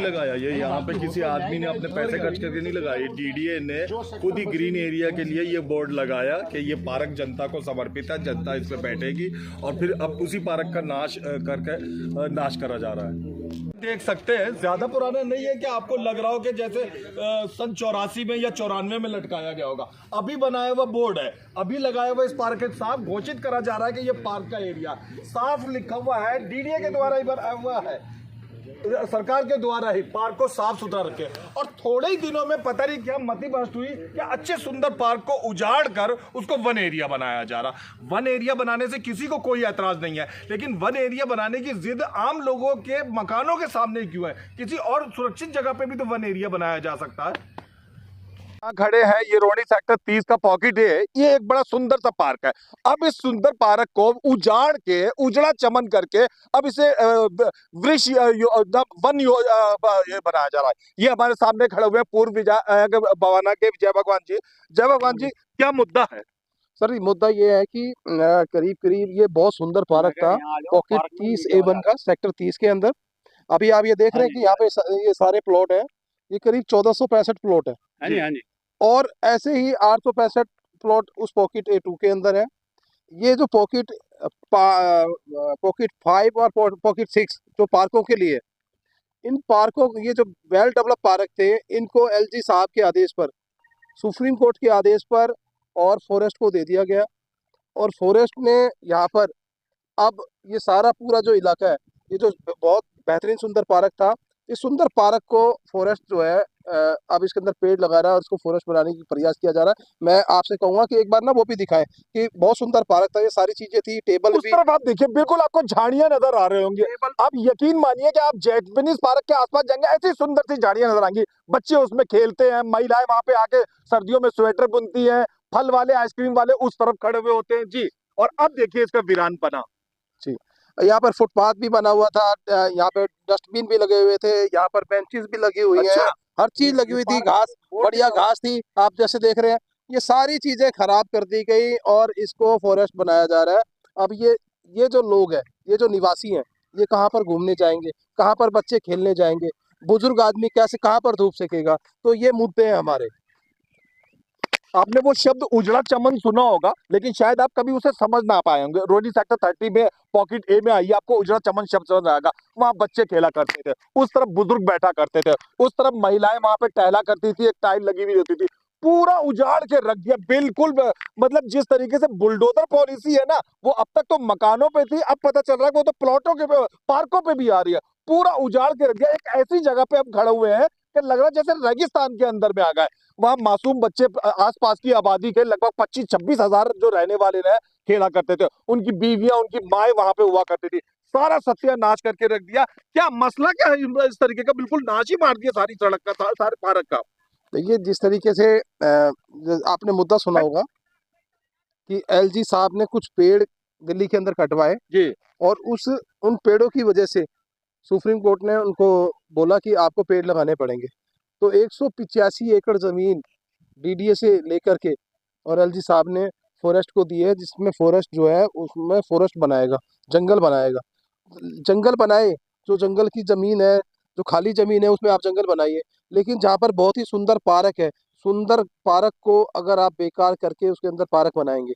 लगाया, ये यहाँ पे किसी आदमी ने अपने पैसे खर्च करके नहीं लगाया। डीडीए ने खुद ही ग्रीन एरिया के लिए ये बोर्ड लगाया कि ये पार्क जनता को समर्पित है, जनता इस पे बैठेगी, और फिर अब उसी पार्क का नाश करा जा रहा है। देख सकते हैं ज्यादा पुराना नहीं है कि आपको लग रहा हो कि जैसे सन 84 में या 94 में लटकाया गया होगा। अभी बनाया हुआ बोर्ड है, अभी लगाया हुआ इस पार्क के साफ घोषित करा जा रहा है कि ये पार्क का एरिया, साफ लिखा हुआ है, डीडीए के द्वारा ही बनाया हुआ है, सरकार के द्वारा ही पार्क को साफ सुथरा रखे। और थोड़े ही दिनों में पता नहीं क्या मति भ्रष्ट हुई कि अच्छे सुंदर पार्क को उजाड़ कर उसको वन एरिया बनाया जा रहा। वन एरिया बनाने से किसी को कोई ऐतराज नहीं है, लेकिन वन एरिया बनाने की जिद आम लोगों के मकानों के सामने क्यों है? किसी और सुरक्षित जगह पे भी तो वन एरिया बनाया जा सकता है। खड़े हैं, ये रोहिणी सेक्टर 30 का पॉकेट है। ये एक बड़ा सुंदर सा पार्क है। अब इस सुंदर पार्क को उजाड़ के, उजड़ा चमन करके अब इसे वृक्ष वन ये बनाया जा रहा है। ये हमारे सामने खड़े हुए पूर्व विधायक भवाना के जय भगवान जी। जय भगवान जी, क्या मुद्दा है? सर ये मुद्दा ये है कि करीब करीब ये बहुत सुंदर पार्क था, पॉकेट 30A1 का, सेक्टर 30 के अंदर। अभी आप ये देख रहे हैं कि यहाँ पे ये सारे प्लॉट है, ये करीब 1465 प्लॉट है। हाँ जी। और ऐसे ही 865 प्लॉट उस पॉकेट A2 के अंदर है। ये जो पॉकेट 5 और पॉकेट 6 जो पार्कों के लिए, इन पार्कों, ये जो वेल डेवलप पार्क थे, इनको LG साहब के आदेश पर, सुप्रीम कोर्ट के आदेश पर और फॉरेस्ट को दे दिया गया। और फॉरेस्ट ने यहाँ पर अब ये सारा पूरा जो इलाका है, ये जो बहुत बेहतरीन सुंदर पार्क था, इस सुंदर पार्क को फॉरेस्ट जो है अब इसके अंदर पेड़ लगा रहा है और इसको फॉरेस्ट बनाने की प्रयास किया जा रहा है। मैं आपसे कहूंगा कि एक बार ना वो भी दिखाएं कि बहुत सुंदर पार्क था, ये सारी चीजें थी, टेबल उस तरफ आप देखिए, बिल्कुल आपको झाड़ियां नजर आ रहे होंगे। आप यकीन मानिए कि आप जैपनीज पार्क के आसपास जाएंगे, ऐसी सुंदर सी झाड़ियां नजर आएंगी। बच्चे उसमें खेलते हैं, महिलाएं वहां पे आके सर्दियों में स्वेटर बुनती हैं, फल वाले, आइसक्रीम वाले उस तरफ खड़े हुए होते हैं जी। और अब देखिए इसका वीरानपना जी। यहाँ पर फुटपाथ भी बना हुआ था, यहाँ पे डस्टबिन भी लगे हुए थे, यहाँ पर बेंचेस भी लगी हुई हैं, हर चीज लगी हुई थी, घास, बढ़िया घास थी, आप जैसे देख रहे हैं। ये सारी चीजें खराब कर दी गई और इसको फॉरेस्ट बनाया जा रहा है। अब ये जो लोग हैं, ये जो निवासी हैं, ये कहाँ पर घूमने जाएंगे, कहाँ पर बच्चे खेलने जाएंगे, बुजुर्ग आदमी कैसे, कहाँ पर धूप सेकेगा? तो ये मुद्दे हैं हमारे। आपने वो शब्द उजड़ा चमन सुना होगा, लेकिन शायद आप कभी उसे समझ ना पाए होंगे। रोहिणी सेक्टर 30 में पॉकेट ए में आइए, आपको उजड़ा चमन शब्द समझ आएगा। वहां बच्चे खेला करते थे, उस तरफ बुजुर्ग बैठा करते थे, उस तरफ महिलाएं वहां पे टहला करती थी, एक टाइल लगी हुई होती थी। पूरा उजाड़ के रख दिया बिल्कुल। मतलब जिस तरीके से बुलडोजर पॉलिसी है ना, वो अब तक तो मकानों पे थी, अब पता चल रहा है कि वो तो प्लॉटों के पार्कों पे भी आ रही है। पूरा उजाड़ के रख दिया। एक ऐसी जगह पे हम खड़े हुए हैं कि लग रहा है जैसे रेगिस्तान के अंदर में आ गए। वहां मासूम बच्चे, आसपास की आबादी के लगभग 25-26 हजार जो रहने वाले रहे, खेला करते थे, उनकी बीवियां, उनकी माएं वहां पे हुआ करती थी। सारा सत्यानाश करके रख दिया। क्या मसला क्या है इस तरीके का? बिल्कुल नाश ही मार दिया सारी सड़क का, सारे पार्क का। देखिए जिस तरीके से आपने मुद्दा सुना होगा कि LG साहब ने कुछ पेड़ दिल्ली के अंदर कटवाए जी, और उन पेड़ों की वजह से सुप्रीम कोर्ट ने उनको बोला कि आपको पेड़ लगाने पड़ेंगे। तो 185 एकड़ जमीन DDA से लेकर के और LG साहब ने फॉरेस्ट को दी है, जिसमें फॉरेस्ट जो है उसमें फॉरेस्ट बनाएगा, जंगल बनाएगा। जंगल बनाए, जो जंगल की जमीन है, जो खाली जमीन है, उसमें आप जंगल बनाइए। लेकिन जहाँ पर बहुत ही सुंदर पार्क है, सुंदर पार्क को अगर आप बेकार करके उसके अंदर पार्क बनाएंगे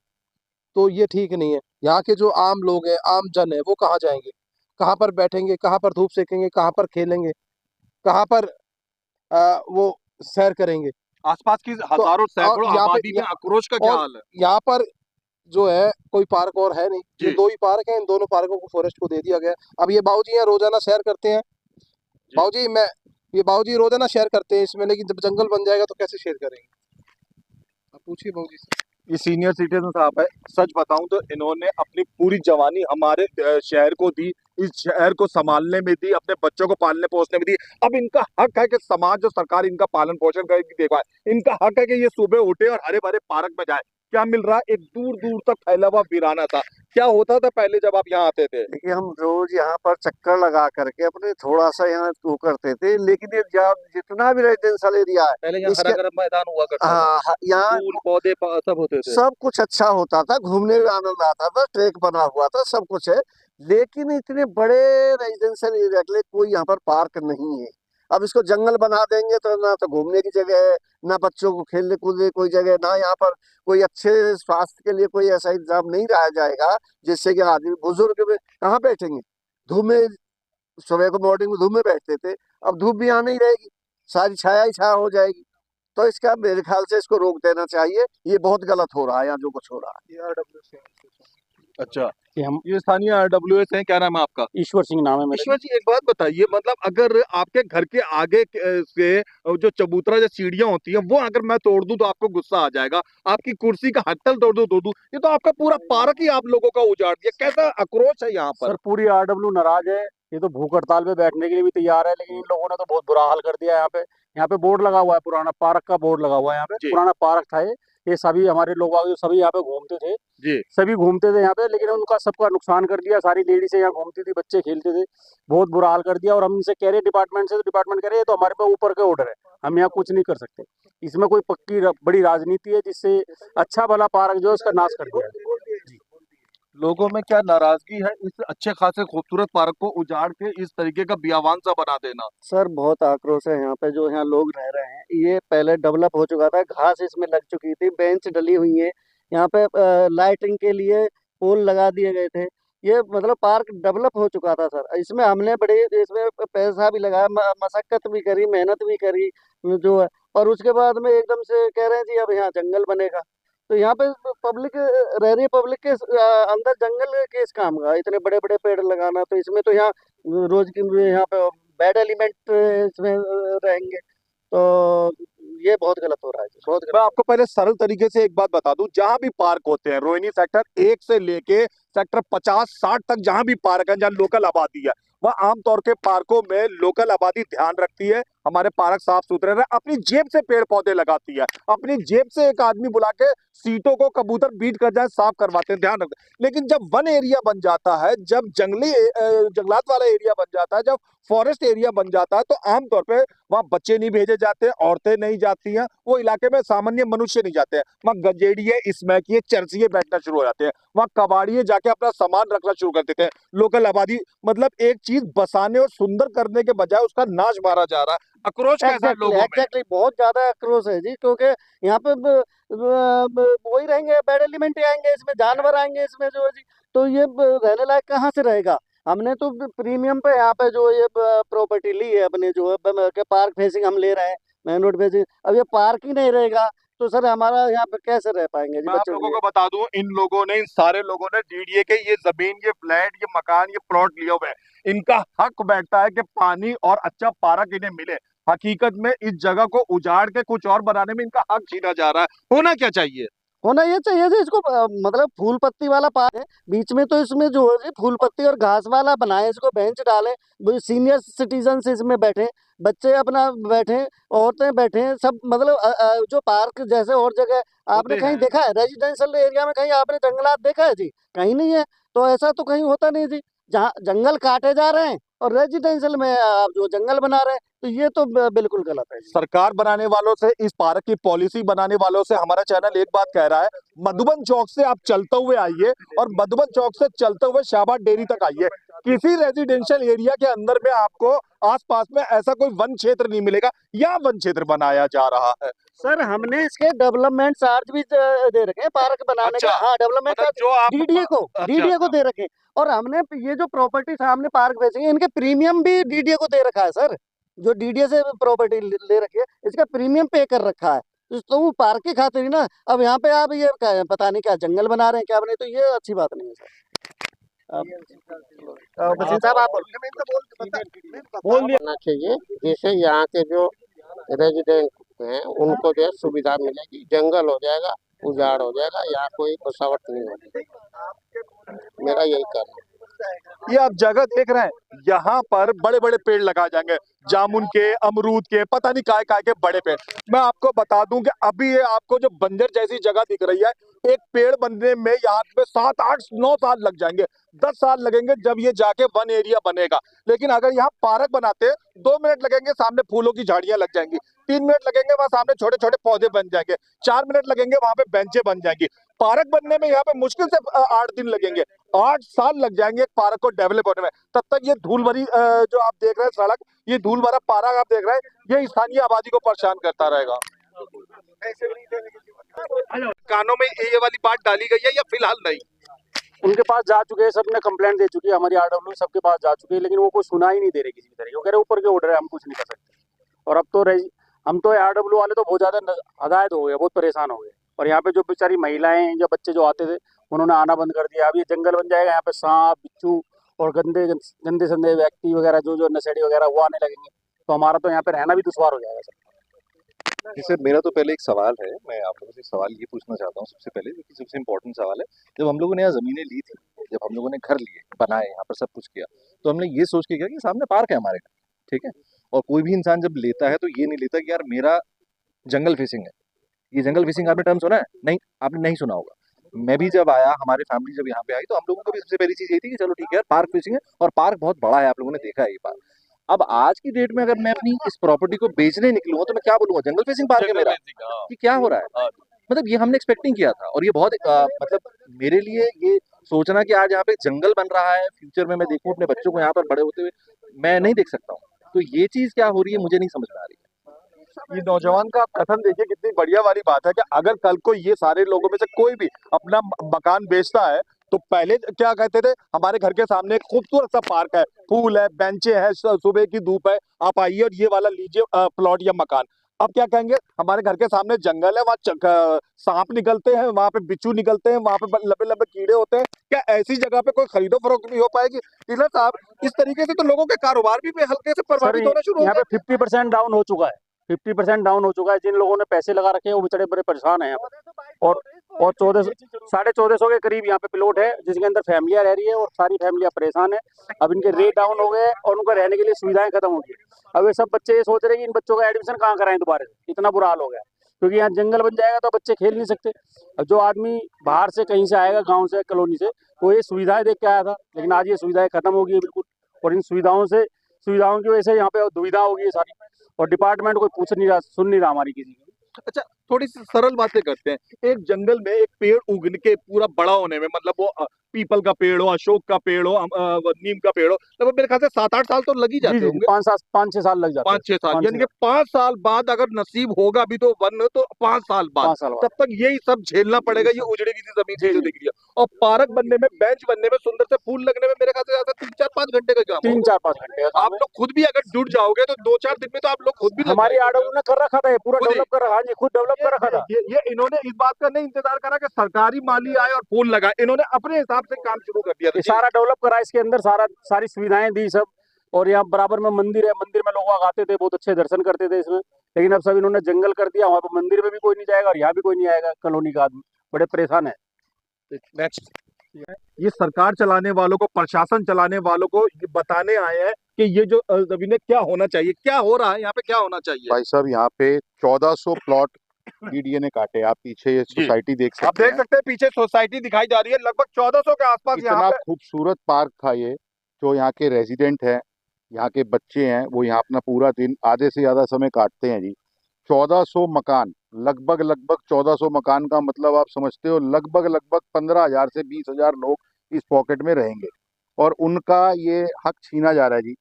तो ये ठीक नहीं है। यहाँ के जो आम लोग हैं, आम जन है, वो कहाँ जाएंगे, कहाँ पर बैठेंगे, कहाँ पर धूप सेकेंगे, कहाँ पर खेलेंगे, कहाँ पर वो सैर करेंगे? आसपास की हजारों सैकड़ों आबादी में आक्रोश का क्या हाल है? यहाँ पर जो है कोई पार्क और है नहीं, ये 2 ही पार्क हैं, इन दोनों पार्कों को फॉरेस्ट को दे दिया गया। अब ये बाबूजी यहाँ रोजाना सैर करते हैं, बाबूजी रोजाना सैर करते हैं इसमें, लेकिन जब जंगल बन जाएगा तो कैसे सैर करेंगे? आप पूछिए बाबूजी से। ये सीनियर सिटीजन साहब है। सच बताऊं तो इन्होंने अपनी पूरी जवानी हमारे शहर को दी, इस शहर को संभालने में दी, अपने बच्चों को पालने पोसने में दी। अब इनका हक है कि समाज और सरकार इनका पालन पोषण करेगी, देखभाल। इनका हक है कि ये सुबह उठे और हरे भरे पार्क में जाए। क्या मिल रहा है? एक दूर दूर तक फैला हुआ वीराना था। क्या होता था पहले जब आप यहाँ आते थे? देखिए हम रोज यहाँ पर चक्कर लगा करके अपने थोड़ा सा यहाँ वो करते थे, लेकिन ये जब जितना भी रेजिडेंशियल एरिया है, पहले यहाँ हरा भरा मैदान हुआ करता था, हाँ यहाँ फूल पौधे सब होते थे, सब कुछ अच्छा होता था, घूमने में आनंद आता था, ट्रैक बना हुआ था, सब कुछ है। लेकिन इतने बड़े रेजिडेंशियल एरिया के लिए कोई यहाँ पर पार्क नहीं है। अब इसको जंगल बना देंगे तो ना तो घूमने की जगह है, ना बच्चों को खेलने कूदने कोई जगह, ना यहाँ पर कोई अच्छे स्वास्थ्य के लिए कोई ऐसा इंतजाम नहीं रहा जाएगा जिससे कि आदमी बुजुर्ग में कहाँ बैठेंगे धूप में। सुबह को मॉर्निंग में धूप में बैठते थे, अब धूप भी यहाँ नहीं रहेगी, सारी छाया ही छाया हो जाएगी। तो इसका मेरे ख्याल से इसको रोक देना चाहिए, ये बहुत गलत हो रहा है यहाँ जो कुछ हो रहा है। अच्छा, कि हम ये स्थानीय RWS हैं, क्या नाम है आपका? ईश्वर सिंह नाम है मेरा। ईश्वर जी, एक बात बताइए, मतलब अगर आपके घर के आगे से जो चबूतरा या सीढ़ियां होती हैं वो अगर मैं तोड़ दूं तो आपको गुस्सा आ जाएगा, आपकी कुर्सी का हट्टल तोड़ दूं, ये तो आपका पूरा पार्क ही आप लोगों का उजाड़ दिया, कैसा आक्रोश है यहाँ पर? सर पूरी RW नाराज है, ये तो भूख हड़ताल पे बैठने के लिए भी तैयार है, लेकिन इन लोगों ने तो बहुत बुरा हाल कर दिया है। यहाँ पे बोर्ड लगा हुआ है, पुराना पार्क का बोर्ड लगा हुआ है यहाँ पे, जी। पुराना पार्क था ये सभी हमारे लोग जो सभी यहाँ पे घूमते थे, जी। सभी घूमते थे यहाँ पे, लेकिन उनका सबका नुकसान कर दिया। सारी लेडीज यहाँ घूमती थी, बच्चे खेलते थे, बहुत बुरा हाल कर दिया। और हम इनसे कह रहे डिपार्टमेंट से, तो डिपार्टमेंट कह रहे हैं तो हमारे पे ऊपर के ऑर्डर है, हम यहाँ कुछ नहीं कर सकते। इसमें कोई पक्की बड़ी राजनीति है जिससे अच्छा भला पार्क जो है उसका नाश कर दिया है। लोगों में क्या नाराजगी है इस अच्छे खासे खूबसूरत पार्क को उजाड़ के इस तरीके का बियावान सा बना देना? सर बहुत आक्रोश है यहाँ पे, जो यहाँ लोग रह रहे हैं, ये पहले डेवलप हो चुका था, घास इसमें लग चुकी थी, बेंच डली हुई है यहाँ पे, लाइटिंग के लिए पोल लगा दिए गए थे, ये मतलब पार्क डेवलप हो चुका था सर। इसमें हमने बड़े इसमें पैसा भी लगाया, मशक्कत भी करी, मेहनत भी करी जो है, और उसके बाद में एकदम से कह रहे हैं जी अब यहाँ जंगल बनेगा। तो यहाँ पे पब्लिक रह रही है, पब्लिक के अंदर जंगल किस काम का, इतने बड़े बड़े पेड़ लगाना, तो इसमें तो यहाँ रोज की यहाँ पे बैड एलिमेंट इसमें रहेंगे, तो ये बहुत गलत हो रहा है, बहुत मैं आपको पहले सरल तरीके से एक बात बता दूं, जहां भी पार्क होते हैं रोहिणी सेक्टर 1 से लेके सेक्टर 50-60 तक, जहां भी पार्क है जहां लोकल आबादी है, वह आमतौर के पार्कों में लोकल आबादी ध्यान रखती है, हमारे पार्क साफ सुथरे रहे, अपनी जेब से पेड़ पौधे लगाती है, अपनी जेब से एक आदमी बुला के सीटों को कबूतर बीट कर जाए साफ करवाते हैं, ध्यान रखते हैं। लेकिन जब वन एरिया बन जाता है, जब जंगलात वाला एरिया बन जाता है, जब फॉरेस्ट एरिया बन जाता है, तो आमतौर पे वहां बच्चे नहीं भेजे जाते, औरतें नहीं जाती हैं, वो इलाके में सामान्य मनुष्य नहीं जाते हैं, वहां गजेड़िए, स्मैकिए, चरसिए बैठना शुरू हो जाते हैं, वहां कबाड़िए जाके अपना सामान रखना शुरू कर देते हैं। लोकल आबादी मतलब एक चीज बसाने और सुंदर करने के बजाय उसका नाश मारा जा रहा है। आक्रोश कैसा है लोगों में? एग्जैक्टली बहुत ज्यादा आक्रोश है जी, क्योंकि यहाँ पे वही रहेंगे, बैड एलिमेंट आएंगे इसमें, जानवर आएंगे इसमें जो है जी, तो ये रहने लायक कहाँ से रहेगा। हमने तो प्रीमियम पे यहाँ पे जो ये प्रॉपर्टी ली है अपने जो है के पार्क फेसिंग हम ले रहे हैं, मेन रोड फेसिंग, अब ये पार्क ही नहीं रहेगा तो सर हमारा यहाँ पे कैसे रह पाएंगे जी मैं आप बच्चों लोगों के लिए? को बता दूं, इन सारे लोगों ने DDA के ये जमीन, ये फ्लैट, ये मकान, ये प्लॉट लिए हुए हैं, इनका हक बैठता है कि पानी और अच्छा पार्क इन्हें मिले। हकीकत में इस जगह को उजाड़ के कुछ और बनाने में इनका हक छीना जा रहा है। होना क्या चाहिए? होना ये चाहिए जी, इसको मतलब फूल पत्ती वाला पार्क है, बीच में तो इसमें जो है जी फूल पत्ती और घास वाला बनाए, इसको बेंच डाले, सीनियर सिटीजन इसमें बैठे, बच्चे अपना बैठे, औरतें बैठे, सब मतलब जो पार्क जैसे और जगह आपने कहीं देखा है रेजिडेंशियल एरिया में, कहीं आपने जंगलात देखा है जी? कहीं नहीं है। तो ऐसा तो कहीं होता नहीं जी, जहाँ जंगल काटे जा रहे हैं और रेजिडेंशियल में आप जो जंगल बना रहे हैं, तो ये तो बिल्कुल गलत है जी। सरकार बनाने वालों से, इस पार्क की पॉलिसी बनाने वालों से हमारा चैनल एक बात कह रहा है, मधुबन चौक से आप चलते हुए आइए और मधुबन चौक से चलते हुए शाहबाद डेयरी तक आइए, किसी रेजिडेंशियल एरिया के अंदर में आपको आसपास में ऐसा कोई वन क्षेत्र नहीं मिलेगा, या वन क्षेत्र बनाया जा रहा है। सर हमने इसके डेवलपमेंट चार्ज भी दे रखे हैं पार्क बनाने अच्छा, का, हाँ डेवलपमेंट मतलब जो आप डीडीए को दे रखे हैं, और हमने ये जो प्रॉपर्टी सामने पार्क बेचेंगे इनके प्रीमियम भी डीडीए को दे रखा है सर, जो डीडीए से प्रॉपर्टी ले रखी है इसका प्रीमियम पे कर रखा है, तो वो पार्क की खातिर ही ना। अब यहाँ पे आप ये पता नहीं क्या जंगल बना रहे हैं क्या बने, तो ये अच्छी बात नहीं है सर। बसिन साहब आप बोल करना चाहिए, जैसे यहाँ के जो रेजिडेंट हैं उनको जो है सुविधा मिलेगी, जंगल हो जाएगा, उजाड़ हो जाएगा, यहाँ कोई बसावट नहीं होगी, मेरा यही कहना है। ये आप जगह देख रहे हैं, यहाँ पर बड़े बड़े पेड़ लगाए जाएंगे, जामुन के, अमरूद के, पता नहीं काय काय के बड़े पेड़। मैं आपको बता दूं कि अभी ये आपको जो बंजर जैसी जगह दिख रही है, एक पेड़ बनने में यहाँ पे 7, 8, 9 साल लग जाएंगे, 10 साल लगेंगे जब ये जाके वन एरिया बनेगा। लेकिन अगर यहाँ पार्क बनाते 2 मिनट लगेंगे, सामने फूलों की झाड़ियां लग जाएंगी। 3 मिनट लगेंगे, वहां सामने छोटे छोटे पौधे बन जाएंगे, 4 मिनट लगेंगे, वहां पे बेंचें बन जाएंगी। पार्क बनने में यहाँ पे मुश्किल से 8 दिन लगेंगे, 8 साल लग जाएंगे एक पार्क को डेवलप होने में। तब तक ये धूल भरी जो आप देख रहे हैं सड़क, ये धूल भरा पार्क आप देख रहे हैं, ये स्थानीय आबादी को परेशान करता रहेगा। कानों में ये वाली बात डाली गई है या फिलहाल नहीं? उनके पास जा चुके हैं, सबने कंप्लेंट दे चुकी है, हमारी आरडब्ल्यू सबके पास जा चुके हैं, लेकिन वो कोई सुना ही नहीं दे रहे किसी भी तरह की। वो कह रहे ऊपर के ऑर्डर है, हम कुछ नहीं कर सकते। और अब तो हम तो आरडब्ल्यू वाले तो बहुत ज्यादा हदायत हो गए, बहुत परेशान हो गए। और यहाँ पे जो बेचारी महिलाएं या बच्चे जो आते थे, उन्होंने आना बंद कर दिया। अब ये जंगल बन जाएगा, यहाँ पे सांप, बिच्छू और गंदे गंदे संदे व्यक्ति वगैरह जो नशेड़ी वगैरह वो आने लगेंगे, तो हमारा तो यहाँ पे रहना भी दुश्वार हो जाएगा सर। जैसे मेरा तो पहले एक सवाल है, मैं आप लोगों से एक सवाल ये पूछना चाहता हूँ सबसे पहले, जो कि सबसे इम्पोर्टेंट सवाल है। जब हम लोगों ने यहाँ ज़मीनें ली थी, जब हम लोगों ने घर लिए, बनाए, यहाँ पर सब कुछ किया, तो हमने ये सोच के किया कि सामने पार्क है हमारे घर, ठीक है। और कोई भी इंसान जब लेता है तो ये नहीं लेता कि यार मेरा जंगल फेसिंग है। ये जंगल फेसिंग आपने टर्म सुना है? नहीं, आपने नहीं सुना होगा। मैं भी जब आया, हमारी फैमिली जब यहाँ पे आई, तो हम लोगों को भी सबसे पहली चीज़ यही थी कि चलो ठीक है यार, पार्क फेसिंग है और पार्क बहुत बड़ा है, आप लोगों ने देखा है ये पार्क। अब आज की डेट में अगर मैं अपनी इस प्रॉपर्टी को बेचने निकलूंगा तो मैं क्या बोलूंगा, जंगल फेसिंग पार्क है मेरा, कि क्या हो रहा है। मतलब ये हमने एक्सपेक्ट नहीं किया था, और ये बहुत मतलब मेरे लिए ये सोचना कि आज यहाँ पे जंगल बन रहा है, फ्यूचर में मैं देखूं अपने बच्चों को यहाँ पर बड़े होते हुए, मैं नहीं देख सकता हूँ। तो ये चीज क्या हो रही है मुझे नहीं समझ में आ रही है। ये नौजवान का कथन देखिए, कितनी बढ़िया वाली बात है कि अगर कल को ये सारे लोगों में से कोई भी अपना मकान बेचता है, तो पहले क्या कहते थे, हमारे घर के सामने एक खूबसूरत सा पार्क है, फूल है, बेंचे है, सुबह की धूप है, आप आइए और ये वाला लीजिए प्लॉट या मकान। अब क्या कहेंगे, हमारे घर के सामने जंगल है, वहाँ सांप निकलते हैं, वहां पे बिच्छू निकलते हैं, वहां पे लंबे लंबे कीड़े होते हैं, क्या ऐसी जगह पे कोई खरीदो फरोख्त नहीं हो पाएगी? डीलर साहब, इस तरीके से तो लोगों के कारोबार भी हल्के से प्रभावित होना शुरू हो यहाँ गए। पे 50% डाउन हो चुका है, 50% डाउन हो चुका है। जिन लोगों ने पैसे लगा रखे हैं वो बेचारे बड़े परेशान हैं यहाँ पर। और 1450 के करीब यहाँ पे प्लॉट है, जिसके अंदर फैमिलियां रह रही है, और सारी फैमिलियां परेशान है। अब इनके रेट डाउन हो गए और उनका रहने के लिए सुविधाएं खत्म हो गई। अब ये सब बच्चे ये सोच रहे हैं कि इन बच्चों का एडमिशन कहाँ कराएं दोबारा से, इतना बुरा हाल हो गया। क्योंकि यहाँ जंगल बन जाएगा तो बच्चे खेल नहीं सकते। अब जो आदमी बाहर से कहीं से आएगा, गाँव से, कॉलोनी से, वो ये सुविधाएं देख के आया था, लेकिन आज ये सुविधाएं खत्म हो गई है बिल्कुल। और इन सुविधाओं की वजह से यहाँ पे दुविधा हो गई है सारी, और डिपार्टमेंट कोई पूछ नहीं रहा, सुन नहीं रहा हमारी किसी की। अच्छा, थोड़ी सी सरल बातें करते हैं। एक जंगल में एक पेड़ उगने के पूरा बड़ा होने में, मतलब वो पीपल का पेड़ हो, अशोक का पेड़ हो, नीम का पेड़ हो, लगभग मेरे ख्याल से 7-8 साल तो लग ही जाते होंगे। 5-6 साल लग जाते हैं। 5-6 साल, यानी कि 5 साल बाद अगर नसीब होगा भी तो वन, तो 5 साल बाद, 5 साल बाद। तब तक यही सब झेलना पड़ेगा, ये उजड़ी हुई सी जमीन जो दिख रही है। और पार्क बनने में, बेंच बनने में, सुंदर से फूल लगने में मेरे ख्याल से 3-4-5 घंटे का काम होगा। 3-4-5 घंटे का काम आप लोग खुद भी अगर जुट जाओगे तो 2-4 दिन में तो आप लोग खुद भी लग हमारी जाएंगे। आरडब्ल्यू ने कर रखा था, ये पूरा खुद ही। डेवलप कर रखा, हाँ जी, खुद डेवलप कर रखा था। ये इन्होंने इस बात का नहीं इंतजार करा कि सरकारी माली आए और फूल लगाए, इन्होंने अपने हिसाब से काम शुरू कर दिया था। ये सारा डेवलप करा, इसके अंदर सारी सुविधाएं दी सब। और यहाँ बराबर में मंदिर है, मंदिर में लोग आते थे, बहुत अच्छे दर्शन करते थे इसमें। लेकिन अब सब इन्होंने जंगल कर दिया, वहाँ पर मंदिर में भी कोई नहीं जाएगा और यहाँ भी कोई नहीं आएगा। कॉलोनी का आदमी बड़े परेशान है। नेक्स्ट, ये सरकार चलाने वालों को, प्रशासन चलाने वालों को ये बताने आए हैं कि ये जो जमीनें क्या होना चाहिए, क्या हो रहा है यहाँ पे, क्या होना चाहिए। भाई साहब, यहाँ पे 1400 प्लॉट डीडीए ने काटे। आप पीछे ये सोसाइटी देख आप सकते देख हैं। सकते हैं, पीछे सोसाइटी दिखाई जा रही है, लगभग 1400 के आसपास यहाँ इतना पे। खूबसूरत पार्क था ये। जो यहाँ के रेजिडेंट हैं, यहाँ के बच्चे हैं, वो यहाँ अपना पूरा दिन आधे से ज्यादा समय काटते हैं जी। 1400 मकान, लगभग 1400 मकान का मतलब आप समझते हो, लगभग 15,000 से 20,000 लोग इस पॉकेट में रहेंगे, और उनका ये हक छीना जा रहा है जी।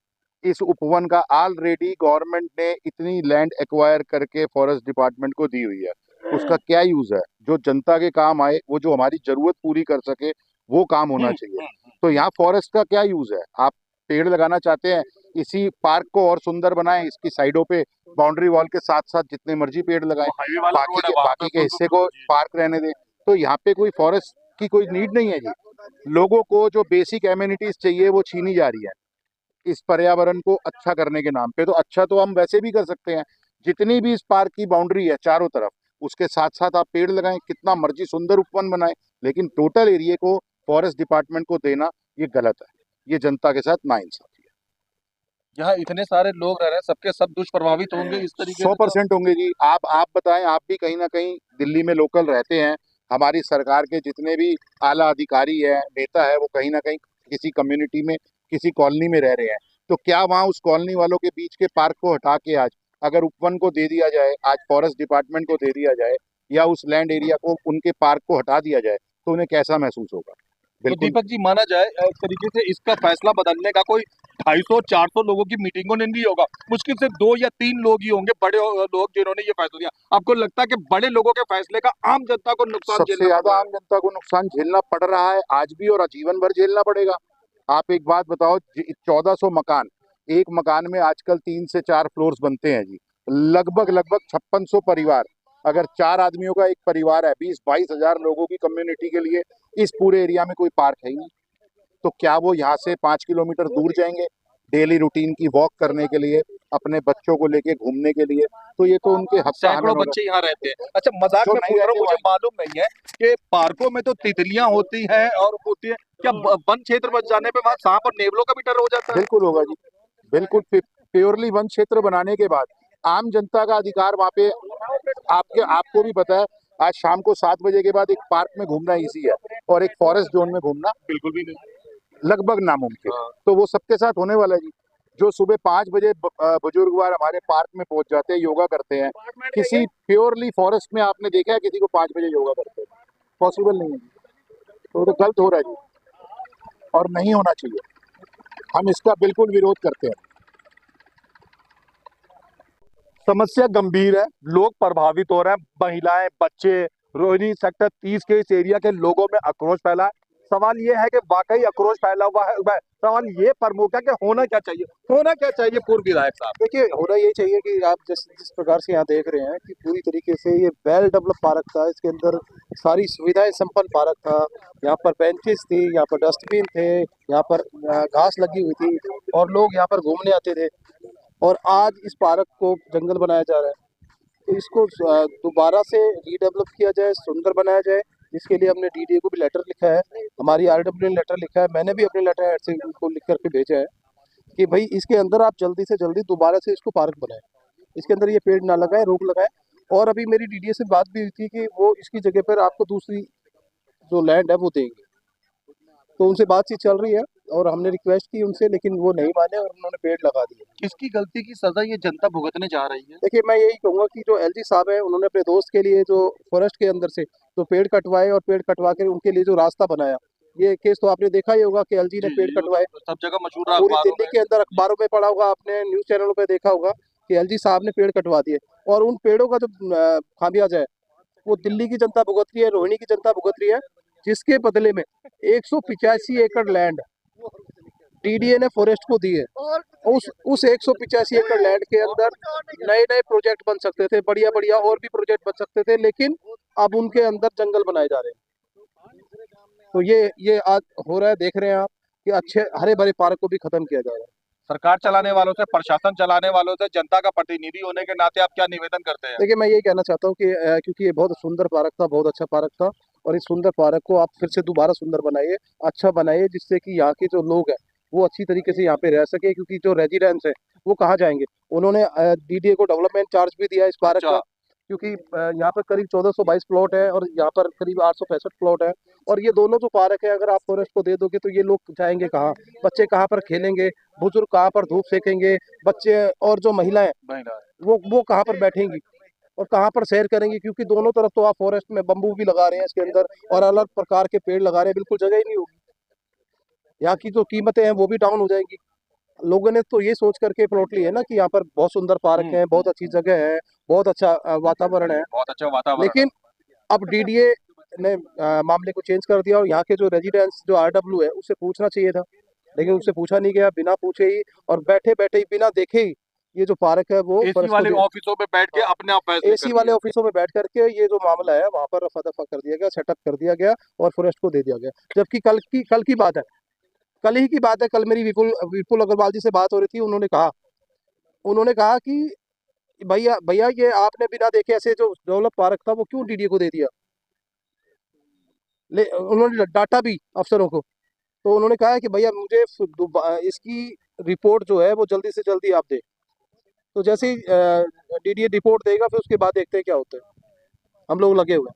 इस उपवन का ऑलरेडी गवर्नमेंट ने इतनी लैंड एक्वायर करके फॉरेस्ट डिपार्टमेंट को दी हुई है, उसका क्या यूज है? जो जनता के काम आए, वो जो हमारी जरूरत पूरी कर सके, वो काम होना चाहिए। तो यहाँ फॉरेस्ट का क्या यूज है? आप पेड़ लगाना चाहते हैं, इसी पार्क को और सुंदर बनाएं, इसकी साइडों पे बाउंड्री वॉल के साथ साथ जितने मर्जी पेड़ लगाएं, बाकी के हिस्से को पार्क रहने दें। तो यहाँ पे कोई फॉरेस्ट की कोई नीड नहीं है जी। लोगों को जो बेसिक एमिनिटीज चाहिए वो छीनी जा रही है इस पर्यावरण को अच्छा करने के नाम पे। तो अच्छा तो हम वैसे भी कर सकते हैं, जितनी भी इस पार्क की बाउंड्री है चारों तरफ, उसके साथ साथ आप पेड़ लगाएं, कितना मर्जी सुंदर उपवन बनाएं, लेकिन टोटल एरिया को फॉरेस्ट डिपार्टमेंट को देना ये गलत है। ये जनता के साथ नाइंसाफी है। यहाँ इतने सारे लोग रह रहे हैं, सबके सब दुष्प्रभावित होंगे इस तरीके से। 100% होंगे जी। आप बताएं, आप भी कहीं ना कहीं दिल्ली में लोकल रहते हैं। हमारी सरकार के जितने भी आला अधिकारी है, नेता है, वो कहीं ना कहीं किसी कम्युनिटी में, किसी कॉलोनी में रह रहे हैं। तो क्या वहाँ उस कॉलोनी वालों के बीच के पार्क को हटा के आज अगर उपवन को दे दिया जाए, आज फॉरेस्ट डिपार्टमेंट को दे दिया जाए, या उस लैंड एरिया को, उनके पार्क को हटा दिया जाए, तो उन्हें कैसा महसूस होगा? तो बिल्कुल दीपक जी, माना जाए एक तरीके से इसका फैसला बदलने का कोई 250-400 लोगों की मीटिंगों ने नहीं होगा, मुश्किल से 2 या 3 लोग ही होंगे बड़े लोग जिन्होंने ये फैसला लिया। आपको लगता है कि बड़े लोगों के फैसले का आम जनता को नुकसान सबसे झेलना ज्यादा पड़ रहा आम जनता को नुकसान झेलना पड़ रहा है आज भी, और आजीवन भर झेलना पड़ेगा। आप एक बात बताओ, 1400 मकान, एक मकान में आजकल 3 से 4 फ्लोर्स बनते हैं जी, लगभग लगभग 5600 परिवार, अगर 4 आदमियों का एक परिवार है, 20-22 हजार लोगों की कम्युनिटी के लिए इस पूरे एरिया में कोई पार्क है ही नहीं। तो क्या वो यहाँ से 5 किलोमीटर दूर जाएंगे डेली रूटीन की वॉक करने के लिए, अपने बच्चों को लेके घूमने के लिए? तो ये तो उनके हक का सैकड़ों हनन होगा। बच्चे यहाँ रहते हैं। अच्छा, मजाक जो में नहीं पूछ रहा हूँ, रहते मुझे वो मालूम नहीं है कि पार्कों में तो तितलियां होती हैं और होती है, क्या वन क्षेत्र बच जाने पे वहां सांप और नेवलों का भी डर हो जाता है? बिल्कुल होगा जी, बिल्कुल। प्योरली वन क्षेत्र बनाने के बाद आम जनता का अधिकार वहाँ पे, आपको भी पता है, आज शाम को 7 बजे के बाद एक पार्क में घूमना इजी है, और एक फॉरेस्ट जोन में घूमना बिल्कुल भी नहीं। लगभग नामुमकिन। तो वो सबके साथ होने वाला है जी। जो सुबह 5 बजे बुजुर्गवार हमारे पार्क में पहुंच जाते हैं, योगा करते हैं, किसी प्योरली फॉरेस्ट में आपने देखा है किसी को 5 बजे योगा करते हैं? पॉसिबल नहीं है जी। तो वो तो गलत हो रहा है जी, और नहीं होना चाहिए। हम इसका बिल्कुल विरोध करते हैं। समस्या गंभीर है, लोग प्रभावित हो रहे हैं, महिलाएं, बच्चे, रोहिणी सेक्टर 30 के इस एरिया के लोगों में आक्रोश फैला है। सवाल ये है कि वाकई आक्रोश फैला हुआ है, सवाल ये प्रमुख है कि होना क्या चाहिए, होना क्या चाहिए पूर्व विधायक साहब? देखिए, होना ये चाहिए कि आप जिस प्रकार से यहाँ देख रहे हैं कि पूरी तरीके से ये वेल डेवलप पार्क था, इसके अंदर सारी सुविधाएं संपन्न पार्क था। यहाँ पर बेंचेस थी, यहाँ पर डस्टबिन थे, यहाँ पर घास लगी हुई थी, और लोग यहाँ पर घूमने आते थे। और आज इस पार्क को जंगल बनाया जा रहा है, तो इसको दोबारा से रीडेवलप किया जाए, सुंदर बनाया जाए। इसके लिए हमने डीडीए को भी लेटर लिखा है, हमारी आरडब्ल्यू ने लेटर लिखा है, मैंने भी अपने लेटर हेड से उनको लिख करके भेजा है कि भाई इसके अंदर आप जल्दी से जल्दी दोबारा से इसको पार्क बनाएं, इसके अंदर ये पेड़ ना लगाएं, रोक लगाएं। और अभी मेरी डीडीए से बात भी हुई थी कि वो इसकी जगह पर आपको दूसरी जो लैंड है वो देंगे, तो उनसे बातचीत चल रही है और हमने रिक्वेस्ट की उनसे, लेकिन वो नहीं माने और उन्होंने पेड़ लगा दिए। किसकी गलती की सजा ये जनता भुगतने जा रही है? देखिए, मैं यही कहूँगा कि जो एलजी साहब है, उन्होंने अपने दोस्त के लिए जो फॉरेस्ट के अंदर से जो पेड़ कटवाए और पेड़ कटवा कर उनके लिए जो रास्ता बनाया, ये केस तो आपने देखा ही होगा कि एलजी ने पेड़ कटवाए, सब जगह मशहूर रहा, पूरी अखबारों दिल्ली में। के अंदर अखबारों में पढ़ा होगा, आपने न्यूज चैनलों पे देखा होगा कि एलजी साहब ने पेड़ कटवा दिए, और उन पेड़ों का जो खामियाजा है वो दिल्ली की जनता भुगत रही है, रोहिणी की जनता भुगत रही है, जिसके बदले में 185 एकड़ लैंड डीडीए ने फॉरेस्ट को दी है। उस 185 एकड़ लैंड के अंदर नए नए प्रोजेक्ट बन सकते थे, बढ़िया बढ़िया और भी प्रोजेक्ट बन सकते थे, लेकिन अब उनके अंदर जंगल बनाए जा रहे हैं। तो ये आज हो रहा है, देख रहे हैं आप कि अच्छे हरे भरे पार्क को भी खत्म किया जा रहा है। सरकार चलाने वालों से, प्रशासन चलाने वालों से, जनता का प्रतिनिधि होने के नाते आप क्या निवेदन करते हैं? देखिए, मैं यही कहना चाहता हूँ कि क्योंकि ये बहुत सुंदर पार्क था, बहुत अच्छा पार्क था, और इस सुंदर पार्क को आप फिर से दोबारा सुंदर बनाइए, अच्छा बनाइए, जिससे कि यहाँ के जो लोग हैं वो अच्छी तरीके से यहाँ पे रह सके। क्योंकि जो रेजिडेंट्स हैं वो कहाँ जाएंगे? उन्होंने डीडीए को डेवलपमेंट चार्ज भी दिया इस पार्क का, क्योंकि यहाँ पर करीब 1422 प्लॉट है और यहाँ पर करीब 865 प्लॉट है, और ये दोनों जो पार्क है अगर आप फॉरेस्ट को दे दोगे तो ये लोग जाएंगे कहाँ? बच्चे कहाँ पर खेलेंगे? बुजुर्ग कहाँ पर धूप सेकेंगे? बच्चे और जो महिलाएं वो कहाँ पर बैठेंगी और कहाँ पर सैर करेंगी? क्योंकि दोनों तरफ तो आप फॉरेस्ट में बम्बू भी लगा रहे हैं इसके अंदर, और अलग प्रकार के पेड़ लगा रहे हैं, बिल्कुल जगह ही नहीं होगी। यहाँ की जो कीमतें हैं वो भी डाउन हो जाएंगी। लोगों ने तो ये सोच करके प्लॉट लिए है ना कि यहाँ पर बहुत सुंदर पार्क है, बहुत अच्छी जगह है, बहुत अच्छा वातावरण है, बहुत अच्छा वातावरण। लेकिन अब डीडीए ने मामले को चेंज कर दिया, और यहाँ के जो रेजिडेंट्स जो आरडब्ल्यू है उससे पूछना चाहिए था, लेकिन उससे पूछा नहीं गया। बिना पूछे ही और बैठे बैठे ही बिना देखे ही ये जो पार्क है वो एसी वाले ऑफिसों में बैठ के अपने आप फैसले एसी वाले ऑफिसों में बैठ करके ये जो मामला है वहाँ पर रफा दफा कर दिया गया, सेटअप कर दिया गया और फॉरेस्ट को दे दिया गया। जबकि कल की बात है, कल ही की बात है, कल मेरी विपुल अग्रवाल जी से बात हो रही थी, उन्होंने कहा कि भैया ये आपने बिना देखे ऐसे जो डेवलप पार्क था वो क्यों डीडीए को दे दिया? उन्होंने डांटा भी अफसरों को, तो उन्होंने कहा है कि भैया मुझे इसकी रिपोर्ट जो है वो जल्दी से जल्दी आप दे। तो जैसे ही डीडीए रिपोर्ट देगा फिर उसके बाद देखते हैं क्या होता है। हम लोग लगे हुए हैं।